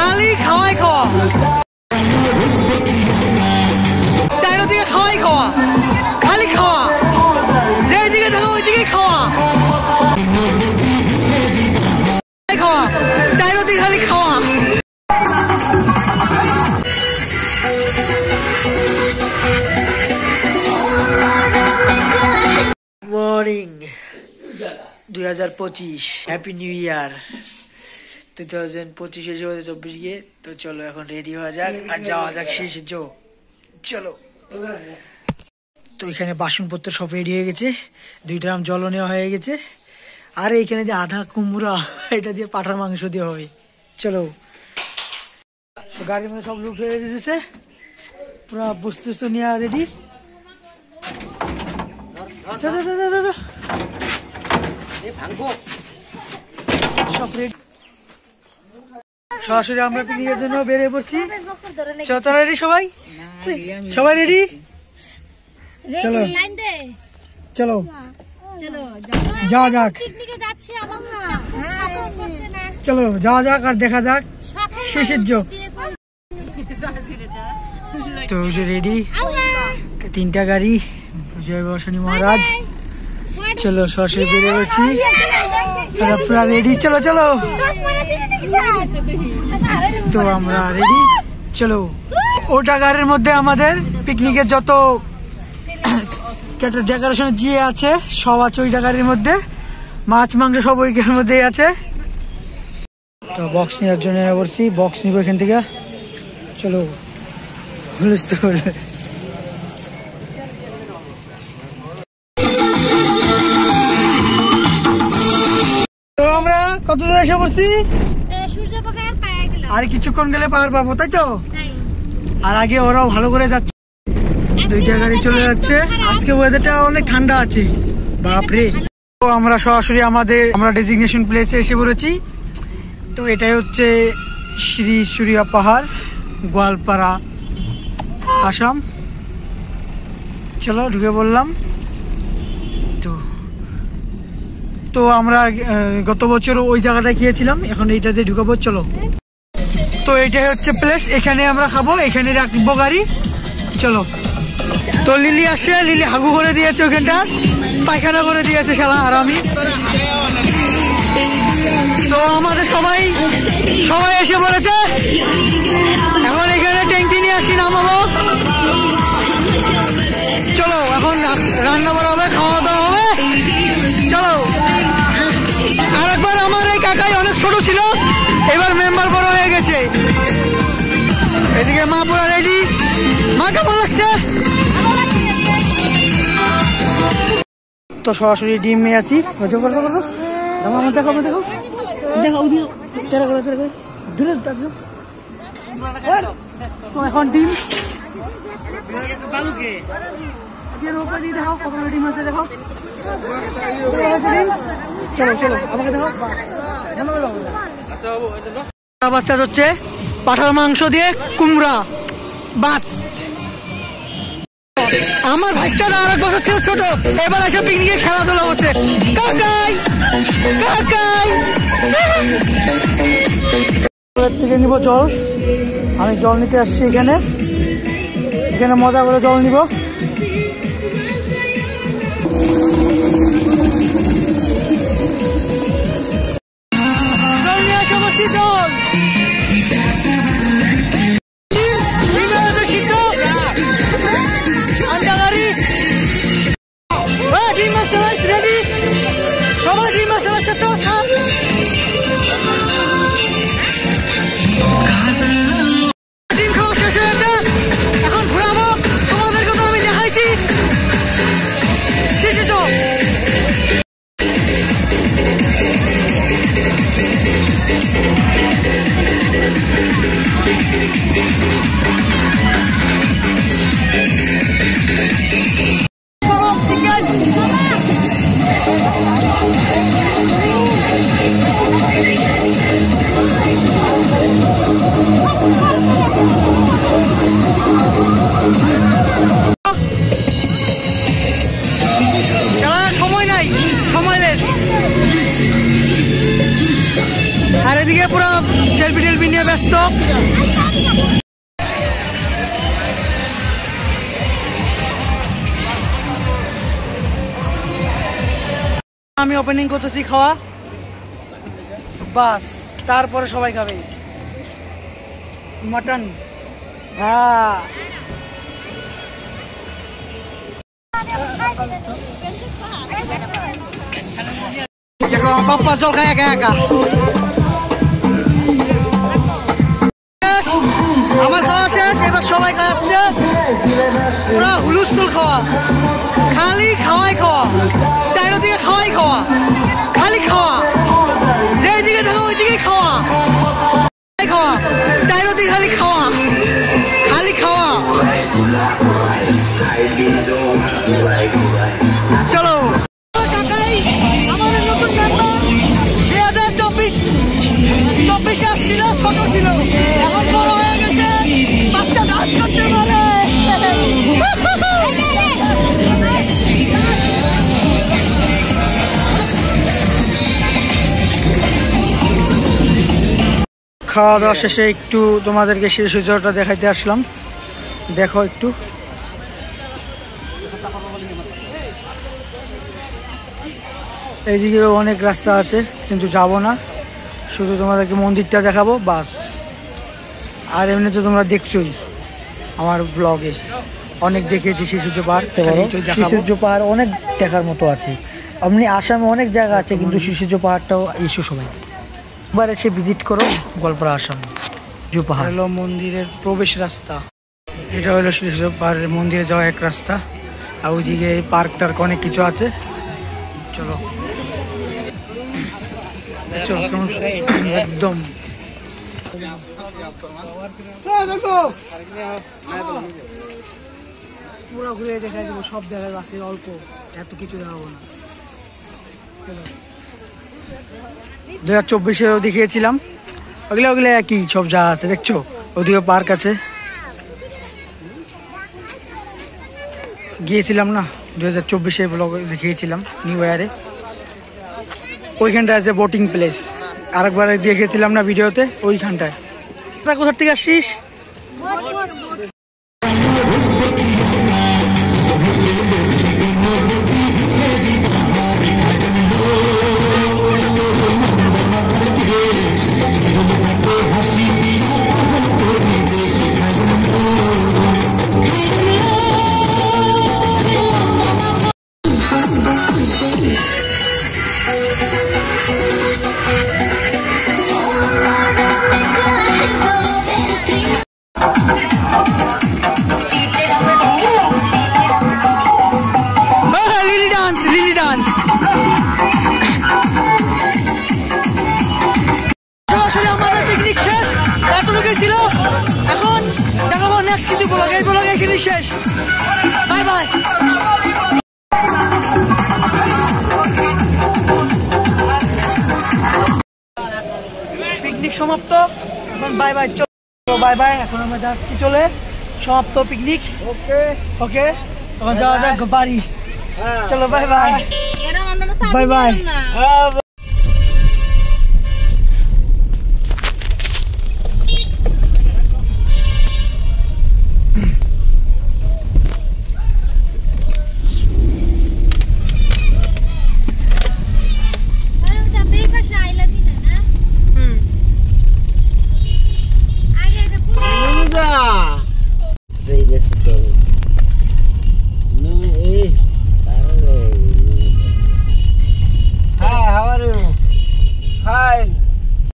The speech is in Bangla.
খালি খাওয়াই খাওয়া, চারিদিকে খাওয়াই খাওয়া, খালি খাওয়া, যেদিকে থাকো ওইদিকে খাওয়া খাওয়া, চারিদিকে খালি খাওয়া। মর্নিং 2025, হ্যাপি নিউ ইয়ার 2025 এসে 24 গিয়ে। তো চলো এখন রেডি হওয়া যাক আর যাওয়া যাক শেষে। চলো। তো এখানে বাসনপত্র সব রেডি হয়ে গেছে, 2 ড্রাম জলও নেওয়া হয়ে গেছে। আর এইখানে যে আধা কুমড়া, এটা দিয়ে পাঠার মাংস দিয়ে হবে। চলো, গাড়ির মধ্যে সব লোক হয়ে যেতেছে, পুরো বস্তু নেওয়া রেডি। সরাসরি আমরা পিকনিকের জন্য বেরিয়ে পড়ছি। তোরা রেডি? সবাই সবাই রেডি? চলো চলো যাওয়া যাক, চলো যাওয়া যাক আর দেখা যাক শেষের যোগ। তো রেডি 3টা গাড়ি, জয় বাবা শনি মহারাজ। চলো সরাসরি বেরিয়ে পড়ছি, পুরা রেডি। চলো চলো, তো আমরা রেডি। চলো, ওটা গাড়ির মধ্যে আমাদের পিকনিকের যত ডেকোরেশন যে আছে সব আছে ওইটা গাড়ির মধ্যে, মাছ মাংস সব ওইখানের মধ্যেই আছে। তো বক্স নেওয়ার জন্য বলছি, বক্স নিব এখান থেকে। চলো তো আমরা কত দূর এসে পড়ছি? আর কিছুক্ষণ গেলে পাওয়ার পাবো, তাই তো? আর আগে ওরাও ভালো করে যাচ্ছে, 2টা গাড়ি চলে যাচ্ছে। আজকে ওয়েদারটা অনেক ঠান্ডা আছে, বাপরে। তো আমরা সরাসরি আমরা ডেজিগনেশন প্লেসে এসে পড়েছি। তো এটাই হচ্ছে শ্রী সূর্যা পাহাড়, গোয়ালপাড়া, আসাম। চলো ঢুকে বললাম। তো আমরা গত বছর ওই জায়গাটায় গিয়েছিলাম, এখন এইটাতে ঢুকাবো। চলো, তো এইটাই হচ্ছে প্লেস, এখানে আমরা খাবো, এখানে রাখবো গাড়ি। চলো। তো লিলি আসছে, লিলি হাগু করে দিয়েছে ওখানটা, পায়খানা করে দিয়েছে শালা আর আমি। তো আমাদের সবাই এসে পড়েছে, এখন এখানে ট্যাঙ্কি নিয়ে আসি, নামাবো। চলো এখন রান্না করা হবে, খাওয়া দাওয়া হবে। চলো। আরেকবার আমার এই কাকাই অনেক ছোট ছিল, এবার মেম্বার বড় হয়ে গেছে। এদিকে মা পুরা রেডি। মা কেমন লাগছে? তো সরাসরি ডিম নিয়ে আছি, দেখো তো এখন ডিম দেখাও, ডিম আছে দেখাও। চলো চলো, আমাকে দেখাও। বাচ্চা হচ্ছে পাঠার মাংস দিয়ে কুমড়া বাস। আমার ভাইটা আর 1 বছর ছিল ছোট, এবার এসে পিকনিকে খেলাধুলা হচ্ছে। কাকাই কাকাই থেকে নিব জল, আমি জল নিতে আসছি এখানে মজা করে জল নিব। ব্যস্ত। আমি ওপেনিং করতেছি খাওয়া, বাস তারপরে সবাই খাবে মটন। হ্যাঁ পাপ্পা জল খায় একা একা। আমার খাওয়া শেষ, এবার সবাই খাওয়াচ্ছে। পুরা হুলুস্থুল খাওয়া, খালি খাওয়াই খাওয়া, চারিদিকে খাওয়াই খাওয়া, খালি খাওয়া, যেই দিকে থাকো ওই দিকে খাওয়া খাওয়া, চারিদিকে খালি খাওয়া, খালি খাওয়া। চলো আমাদের নতুন 2024 আসছিল, ছোট ছিল, এখন বড় হয়ে গেছে, বাচ্চা ডান্স করতে পারে। খাওয়া দাওয়া শেষে একটু তোমাদেরকে সেই সূর্যটা দেখাইতে আসলাম, দেখো একটু। এইদিকে অনেক রাস্তা আছে কিন্তু যাব না, শুধু তোমাদেরকে মন্দিরটা দেখাবো বাস। আর এমনি তো তোমরা দেখছোই আমার ব্লগে, অনেক দেখেছি সূর্য পাহাড়। সূর্য পাহাড় অনেক দেখার মতো আছে, এমনি আসামে অনেক জায়গা আছে কিন্তু সূর্য পাহাড়টাও এসো সবাই একবার এসে ভিজিট করো গোয়ালপাড়া আসাম। সূর্য পাহাড় হলো মন্দিরের প্রবেশ রাস্তা, এটা হলো সূর্য পাহাড়ের মন্দিরে যাওয়া এক রাস্তা। আর ওইদিকে পার্ক টার্ক অনেক কিছু আছে। চলো একদম পুরো ঘুরে দেখাই দেবো, সব দেখাবো, আছে অল্প, এত কিছু দেখাবো না। 2024-এও দেখিয়েছিলাম, ওগুলো একই সব যা আছে দেখছো। ওদিকে পার্ক আছে, গিয়েছিলাম না 2024-এ ব্লগ দেখিয়েছিলাম নিউ ইয়ারে। ওইখানটায় আছে বোটিং প্লেস, আরেকবার দেখেছিলাম না ভিডিওতে, ওইখানটায়। কোথা থেকে আসছিস? ছিল, এখন দেখাবো নেক্সট কিছু ব্লগ। এই ব্লগ এখানে শেষ, বাই বাই। পিকনিক সমাপ্ত, এখন বাই বাই। চলো বাই বাই, এখন আমরা যাচ্ছি, চলে সমাপ্ত পিকনিক। ওকে ওকে, এখন যাওয়া যাক বাড়ি। চলো বাই বাই বাই বাই।